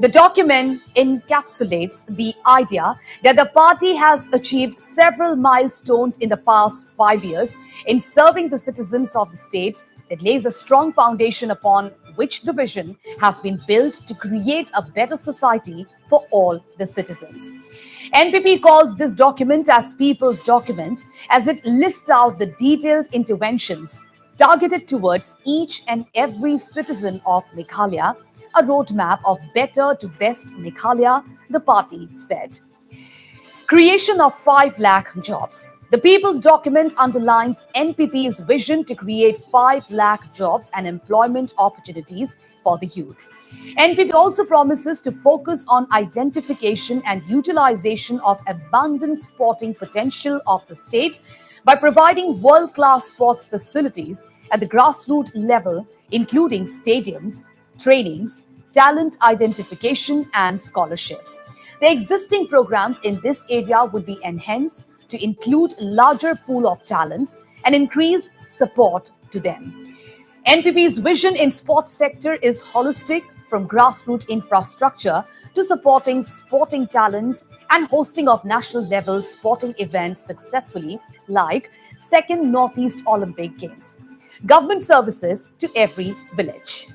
The document encapsulates the idea that the party has achieved several milestones in the past 5 years in serving the citizens of the state. It lays a strong foundation upon which the vision has been built to create a better society for all the citizens. NPP calls this document as People's Document as it lists out the detailed interventions targeted towards each and every citizen of Meghalaya, a roadmap of better to best Meghalaya, the party said. Creation of 5 lakh jobs. The People's Document underlines NPP's vision to create 5 lakh jobs and employment opportunities for the youth. NPP also promises to focus on identification and utilization of abundant sporting potential of the state by providing world-class sports facilities at the grassroots level, including stadiums, trainings, talent identification and scholarships. The existing programs in this area would be enhanced to include larger pool of talents and increased support to them. NPP's vision in sports sector is holistic, from grassroots infrastructure to supporting sporting talents and hosting of national level sporting events successfully, like Second Northeast Olympic Games. Government services to every village.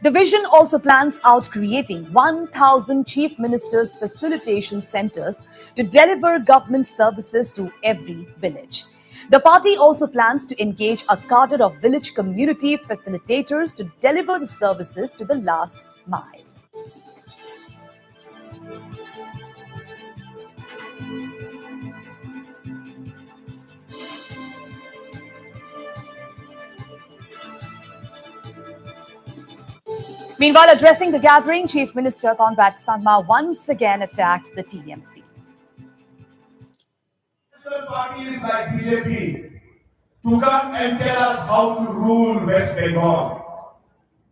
The vision also plans out creating 1,000 Chief Ministers Facilitation Centers to deliver government services to every village. The party also plans to engage a cadre of village community facilitators to deliver the services to the last mile. Meanwhile, addressing the gathering, Chief Minister 𝗡𝗢𝗥𝗧𝗛𝗏 once again attacked the TMC. National parties like BJP to come and tell us how to rule West Bengal.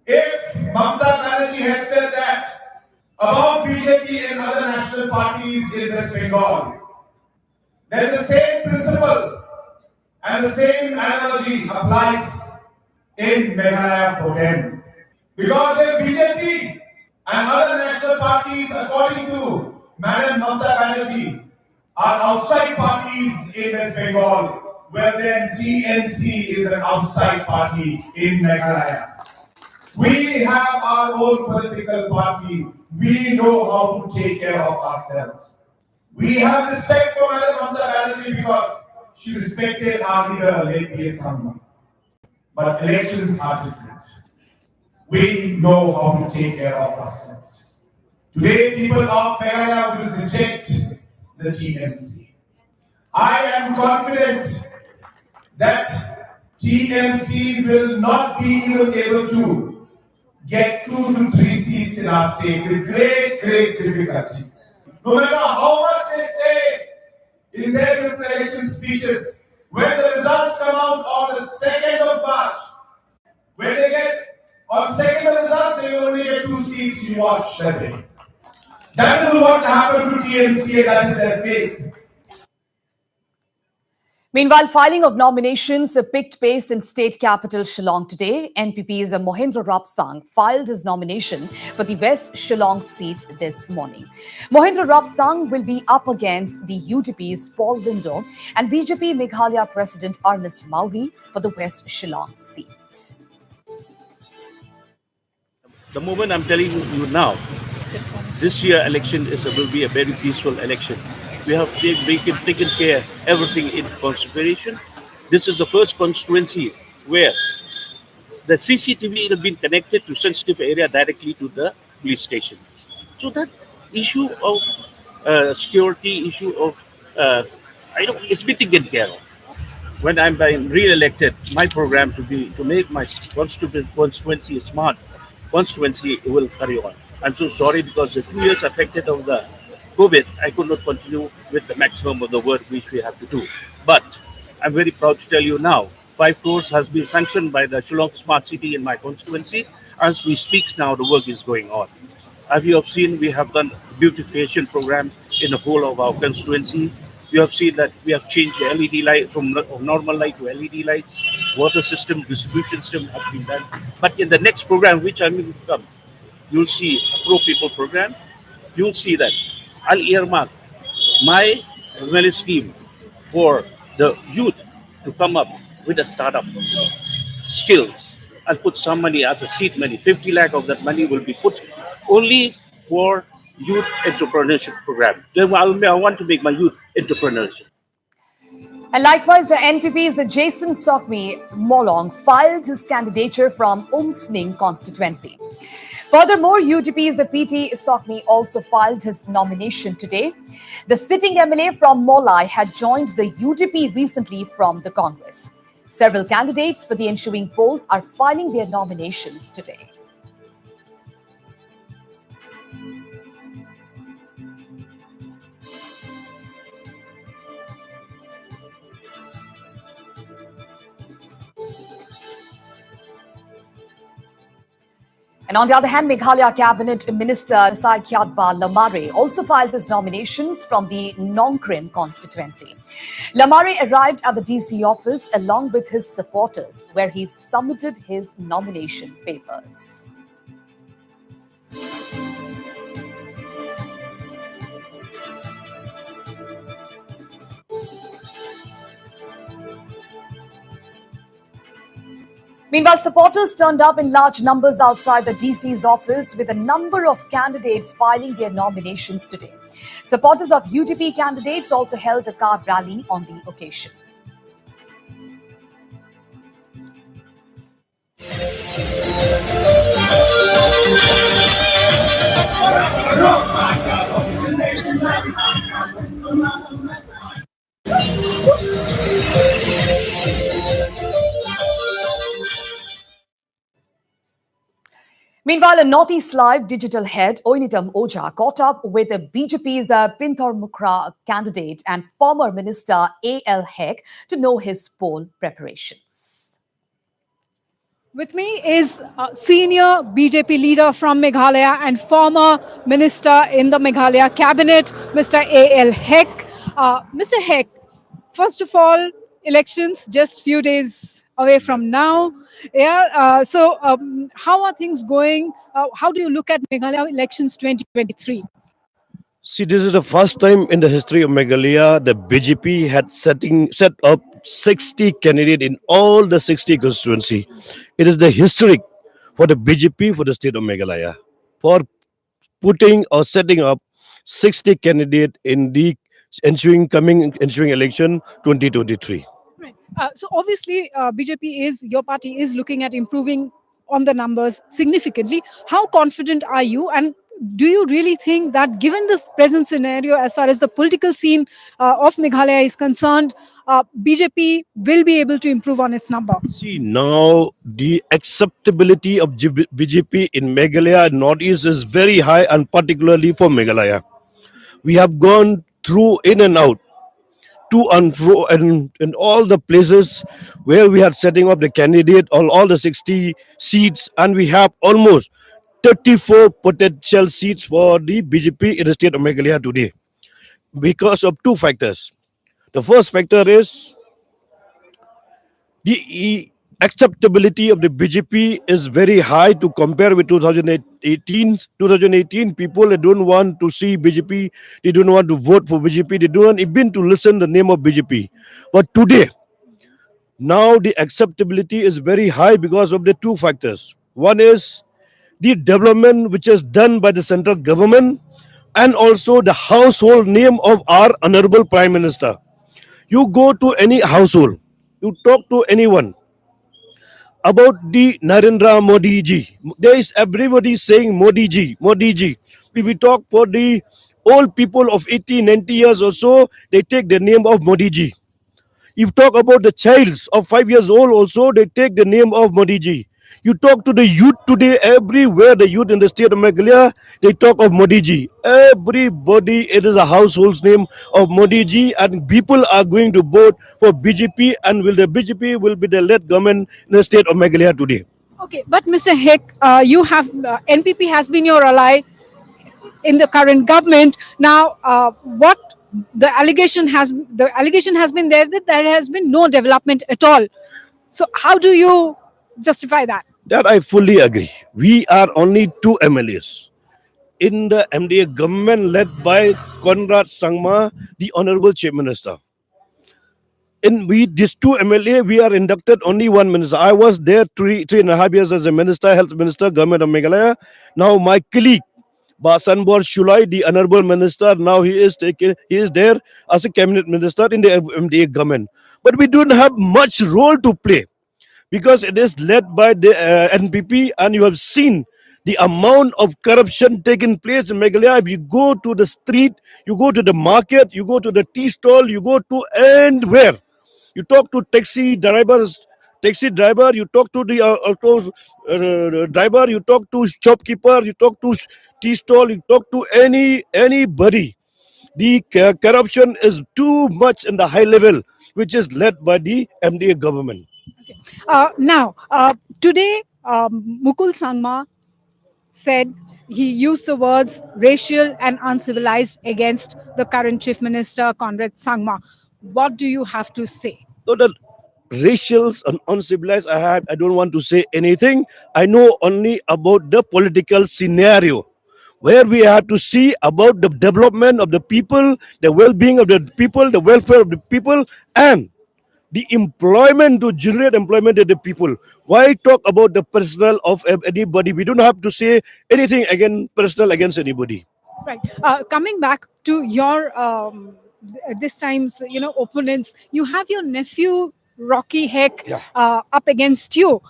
If Mamata Banerjee had said that about BJP and other national parties in West Bengal, then the same principle and the same analogy applies in Meghalaya for them. Because if BJP and other national parties, according to Madam Mamata Banerjee, are outside parties in West Bengal, well then TMC is an outside party in Meghalaya. We have our own political party. We know how to take care of ourselves. We have respect for Madam Mamata Banerjee because she respected our leader, late 𝗡𝗢𝗥𝗧𝗛𝗏. But elections are different. We know how to take care of ourselves. Today, people of Meghalaya will reject the TMC. I am confident that TMC will not be even able to get 2 to 3 seats in our state with great difficulty. No matter how much they say in their different election speeches, when the results come out on the 2nd of March, when they get on 2nd of results, they will only get 2 seats. You watch that day. That is what happened to TMC, and that is their fate. Meanwhile, filing of nominations picked pace in state capital Shillong today. NPP's 𝗡𝗢𝗥𝗧𝗛𝗏 filed his nomination for the West Shillong seat this morning. 𝗡𝗢𝗥𝗧𝗏 will be up against the UDP's Paul Lindo and BJP Meghalaya President Ernest Mawri for the West Shillong seat. The moment I'm telling you now, this year election will be a very peaceful election. We have taken care everything in consideration. This is the first constituency where the CCTV has been connected to sensitive area directly to the police station. So that issue of security, issue of it's been taken care of. When I'm re-elected, my program to make my constituency a smart constituency will carry on. I'm so sorry because the 2 years affected of the COVID, I could not continue with the maximum of the work which we have to do. But I'm very proud to tell you now, 5 crores has been sanctioned by the Shillong Smart City in my constituency. As we speak now, the work is going on. As you have seen, we have done beautification program in the whole of our constituency. You have seen that we have changed the LED light from normal light to LED lights. Water system, distribution system has been done. But in the next program, which I'm going to come, you'll see a pro-people program. You'll see that I'll earmark my wellness scheme for the youth to come up with a startup skills. I'll put some money as a seed money. 50 lakh of that money will be put only for youth entrepreneurship program. Then I want to make my youth entrepreneurship. And likewise, the NPP's Jason Sokmi Molong filed his candidature from Umsning constituency. Furthermore, UDP's PT Sokmi also filed his nomination today. The sitting MLA from Molai had joined the UDP recently from the Congress. Several candidates for the ensuing polls are filing their nominations today. And on the other hand, Meghalaya Cabinet Minister 𝗡𝗢𝗥𝗧𝗛𝗪 also filed his nominations from the Nongkrim constituency. 𝗟𝗓𝗪 arrived at the DC office along with his supporters, where he submitted his nomination papers. Meanwhile, supporters turned up in large numbers outside the DC's office, with a number of candidates filing their nominations today. Supporters of UDP candidates also held a car rally on the occasion. Meanwhile, a Northeast Live digital head, 𝗡𝗘𝗚𝗛𝗧𝗪, caught up with the BJP's 𝗡𝗘𝗢𝗥𝗧𝗛 candidate and former minister 𝗟𝗓𝗥𝗧𝗛 to know his poll preparations. With me is senior BJP leader from Meghalaya and former minister in the Meghalaya cabinet, Mr. 𝗟𝗓𝗥𝗧𝗛. Mr. Hek, first of all, elections just few days away from now. Yeah. How are things going? How do you look at Meghalaya elections 2023? See, this is the first time in the history of Meghalaya the BJP had set up 60 candidates in all the 60 constituency. It is the historic for the BJP for the state of Meghalaya for putting or setting up 60 candidates in the ensuing election 2023. Right. So obviously, your party is looking at improving on the numbers significantly. How confident are you, and do you really think that given the present scenario as far as the political scene of Meghalaya is concerned, BJP will be able to improve on its number? See, now the acceptability of BJP in Meghalaya and Northeast is very high, and particularly for Meghalaya. We have gone through in and out, to and fro, and in all the places where we are setting up the candidate on all the 60 seats, and we have almost 34 potential seats for the BJP in the state of Meghalaya today because of two factors. The first factor is the acceptability of the BJP is very high to compare with 2018. 2018, people don't want to see BJP, they don't want to vote for BJP, they don't even to listen the name of BJP. But today, now the acceptability is very high because of the two factors. One is the development which is done by the central government, and also the household name of our Honorable Prime Minister. You go to any household, you talk to anyone about the Narendra Modi ji. There is everybody saying Modi ji, Modi ji. If we talk for the old people of 80, 90 years or so, they take the name of Modi ji. If you talk about the childs of 5 years old also, they take the name of Modi ji. You talk to the youth today, everywhere the youth in the state of Meghalaya, they talk of Modi ji. Everybody, it is a household's name of Modi ji, and people are going to vote for BJP, and the BJP will be the led government in the state of Meghalaya today. Okay, but Mr. Hek, you have NPP has been your ally in the current government. Now, what the allegation has been there that there has been no development at all. So how do you justify that? That I fully agree. We are only two MLAs in the MDA government led by 𝗡𝗢𝗥𝗧𝗛𝗪, the Honorable Chief Minister. In these two MLA, we are inducted only one minister. I was there three and a half years as a minister, health minister, government of Meghalaya. Now my colleague, Basanbor Shulai, the Honorable Minister, now he is there as a cabinet minister in the MDA government. But we don't have much role to play, because it is led by the NPP, and you have seen the amount of corruption taking place in Meghalaya. If you go to the street, you go to the market, you go to the tea stall, you go to anywhere. You talk to taxi driver, you talk to the auto driver, you talk to shopkeeper, you talk to tea stall, you talk to anybody. The corruption is too much in the high level, which is led by the MDA government. Now, today, Mukul Sangma said, he used the words racial and uncivilized against the current Chief Minister, 𝗡𝗢𝗥𝗧𝗛𝗏. What do you have to say? So that racial and uncivilized, I don't want to say anything. I know only about the political scenario where we have to see about the development of the people, the well-being of the people, the welfare of the people, and the employment, to generate employment of the people. Why talk about the personal of anybody? We don't have to say anything personal against anybody. Right. Coming back to your this time's opponents, you have your nephew Rocky Heck up against you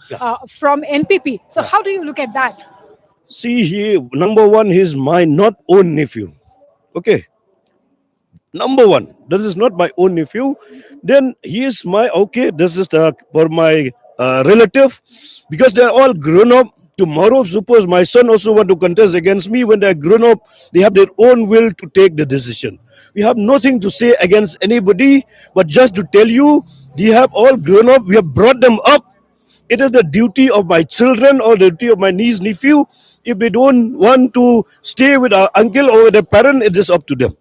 from NPP. So how do you look at that? See, number one, he's my not own nephew. Okay. Number one, this is not my own nephew. Then he is this is for my relative, because they're all grown up. Tomorrow, suppose my son also want to contest against me, when they're grown up, they have their own will to take the decision. We have nothing to say against anybody, but just to tell you, they have all grown up. We have brought them up. It is the duty of my children or the duty of my niece, nephew. If they don't want to stay with our uncle or with their parent, it is up to them.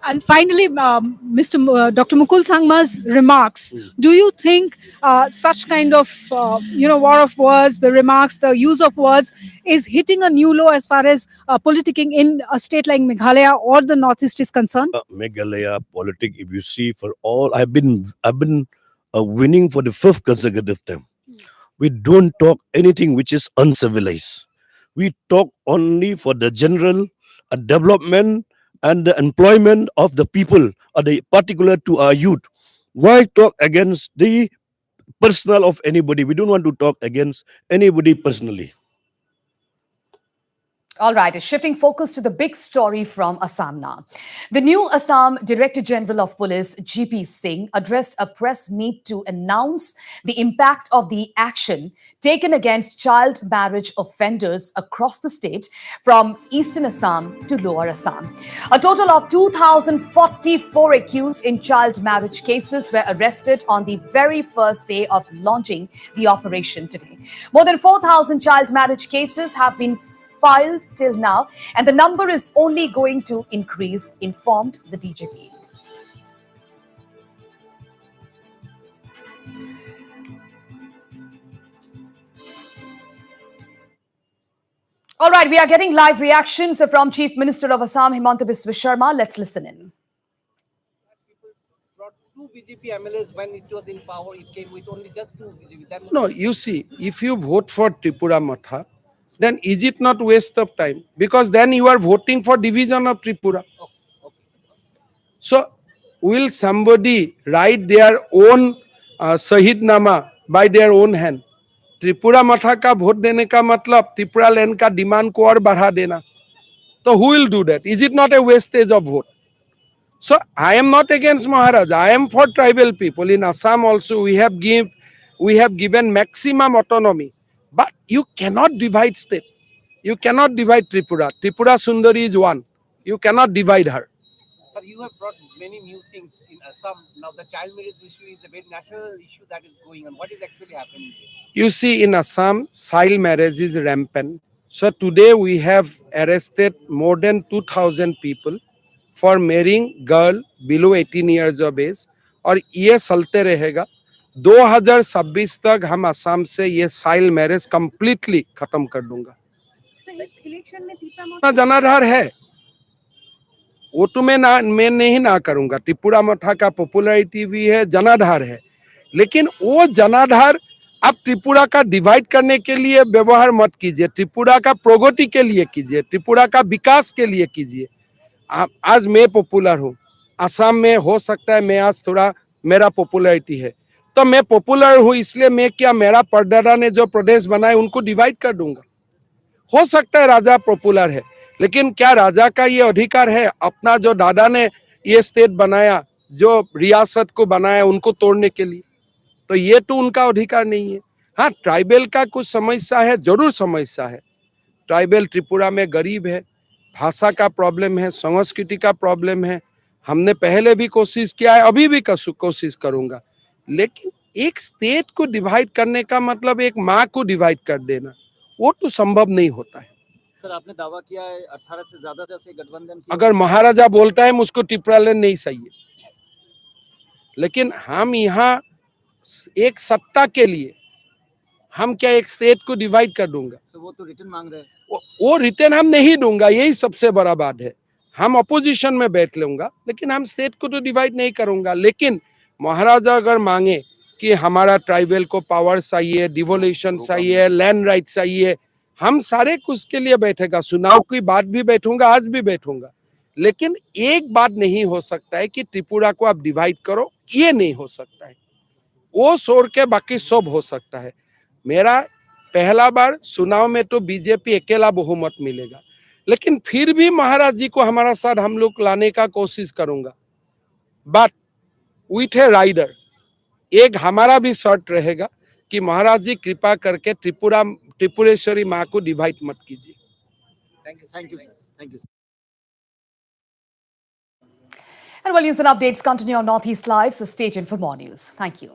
And finally, Dr. Mukul Sangma's remarks. Do you think such kind of war of words, the remarks, the use of words is hitting a new low as far as politicking in a state like Meghalaya or the Northeast is concerned? Meghalaya politic, if you see, for all I've been winning for the 5th consecutive time. We don't talk anything which is uncivilized. We talk only for the general development and the employment of the people, or the particular to our youth. Why talk against the personal of anybody? We don't want to talk against anybody personally. All right, shifting focus to the big story from Assam now. The new Assam Director General of Police, GP Singh, addressed a press meet to announce the impact of the action taken against child marriage offenders across the state from eastern Assam to lower Assam. A total of 2,044 accused in child marriage cases were arrested on the very first day of launching the operation today. More than 4,000 child marriage cases have been filed till now, and the number is only going to increase, informed the DGP. All right, we are getting live reactions from Chief Minister of Assam, 𝗡𝗢𝗥𝗧𝗛𝗏 Sharma. Let's listen in. Two BJP MLAs when it was in power, it came with only just 2 BJP. No, you see, if you vote for Tripura Matha, then is it not waste of time? Because then you are voting for division of Tripura. So, will somebody write their own Shahidnama by their own hand? Tripura Matha ka vote dene ka matlab Tripura land ka demand ko aur badha dena. So, who will do that? Is it not a wastage of vote? So, I am not against Maharaj. I am for tribal people. In Assam also, we have given maximum autonomy. But you cannot divide state. You cannot divide Tripura. Tripura Sundari is one. You cannot divide her. Sir, you have brought many new things in Assam. Now the child marriage issue is a very national issue that is going on. What is actually happening here? You see, in Assam, child marriage is rampant. So today we have arrested more than 2,000 people for marrying girl below 18 years of age. और ये चलते रहेगा. 2026 तक हम असम से ये child marriage completely खत्म कर दूंगा. जनाधार है वो तो मैं नहीं ना करूंगा. त्रिपुरा मथा का पॉपुलैरिटी भी है, जनाधार है, लेकिन वो जनाधार आप त्रिपुरा का डिवाइड करने के लिए व्यवहार मत कीजिए. त्रिपुरा का प्रगति के लिए कीजिए, त्रिपुरा का विकास के लिए कीजिए. आज मैं पॉपुलर हूँ, असम में हो सकता है मैं आज थोड़ा मेरा पॉपुलैरिटी है, तो मैं पॉपुलर हूँ इसलिए मैं क्या मेरा परदादा ने जो प्रदेश बनाए उनको डिवाइड कर दूंगा. हो सकता है राजा पॉपुलर है, लेकिन क्या राजा का ये अधिकार है अपना जो दादा ने ये स्टेट बनाया, जो रियासत को बनाया, उनको तोड़ने के लिए? तो ये तो उनका अधिकार नहीं है. हाँ, ट्राइबल का कुछ समस्या है, जरूर समस्या है. ट्राइबल त्रिपुरा में गरीब है, भाषा का प्रॉब्लम है, संस्कृति का प्रॉब्लम है. हमने पहले भी कोशिश किया है, अभी भी कोशिश करूंगा. लेकिन एक स्टेट को डिवाइड करने का मतलब एक माँ को डिवाइड कर देना, वो तो संभव नहीं होता है. सर आपने दावा किया है 18 से ज्यादा से गठबंधन की। अगर महाराजा बोलता है मुझको त्रिपुरा लैंड नहीं चाहिए, लेकिन हम यहाँ एक सत्ता के लिए हम क्या एक स्टेट को डिवाइड कर दूंगा? सर वो तो रिटर्न मांग रहे हैं। वो रिटर्न हम नहीं दूंगा, यही सबसे बड़ा बात है। हम अपोजिशन में बैठ लूंगा, लेकिन हम स्टेट को तो डिवाइड नहीं करूंगा। लेकिन महाराजा अगर मांगे कि हमारा ट्राइबल को पावर चाहिए, डिवोल्यूशन चाहिए, लैंड राइट चाहिए, हम सारे कुछ के लिए बैठेगा। चुनाव की बात भी बैठूंगा, आज भी बैठूंगा। लेकिन एक बात नहीं हो सकता है कि त्रिपुरा को आप डिवाइड करो, ये नहीं हो सकता है। वो छोड़ के बाकी सब हो सकता है। मेरा पहला बार चुनाव में तो बीजेपी अकेला बहुमत मिलेगा, लेकिन फिर भी महाराज जी को हमारा साथ हम लोग लाने का कोशिश करूंगा, बट विथ ए राइडर। एक हमारा भी शर्त रहेगा कि महाराज जी कृपा करके त्रिपुरेश्वरी माँ को डिवाइड मत कीजिए। Thank you sir, thank you. And well, news and updates continue on Northeast Live, so stay tuned for more news. Thank you.